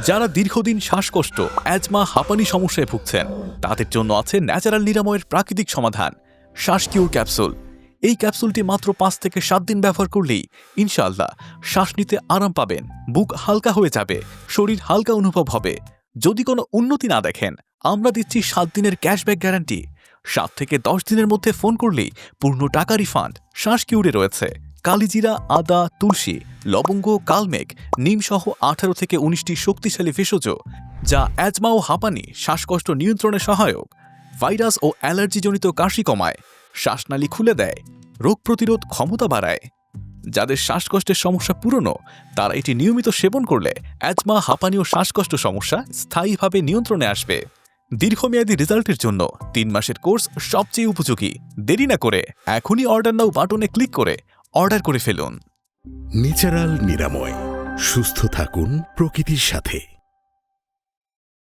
যারা দীর্ঘদিন শ্বাসকষ্ট, অ্যাজমা, হাঁপানি সমস্যায় ভুগছেন তাদের জন্য আছে ন্যাচারাল নিরাময়ের প্রাকৃতিক সমাধান শ্বাস কিউর ক্যাপসুল। এই ক্যাপসুলটি মাত্র 5 থেকে 7 দিন ব্যবহার করলেই ইনশাআল্লাহ শ্বাস নিতে আরাম পাবেন, বুক হালকা হয়ে যাবে, শরীর হালকা অনুভব হবে। যদি কোনো উন্নতি না দেখেন, আমরা দিচ্ছি 7 দিনের ক্যাশব্যাক গ্যারান্টি। 7 থেকে 10 দিনের মধ্যে ফোন করলেই পূর্ণ টাকা রিফান্ড। শ্বাস কিউরে রয়েছে কালিজিরা, আদা, তুলসী, লবঙ্গ, কালমেঘ, নিমসহ 18 থেকে 19টি শক্তিশালী ভেষজ, যা অ্যাজমা ও হাঁপানি, শ্বাসকষ্ট নিয়ন্ত্রণে সহায়ক, ভাইরাস ও অ্যালার্জিজনিত কাশি কমায়, শ্বাসনালী খুলে দেয়, রোগ প্রতিরোধ ক্ষমতা বাড়ায়। যাদের শ্বাসকষ্টের সমস্যা পুরনো, তারা এটি নিয়মিত সেবন করলে অ্যাজমা, হাঁপানি ও শ্বাসকষ্ট সমস্যা স্থায়ীভাবে নিয়ন্ত্রণে আসবে। দীর্ঘমেয়াদী রেজাল্টের জন্য 3 মাসের কোর্স সবচেয়ে উপযোগী। দেরি না করে এখনই অর্ডার নাও বাটনে ক্লিক করে অর্ডার করে ফেলুন। ন্যাচারাল নিরাময়, সুস্থ থাকুন প্রকৃতির সাথে।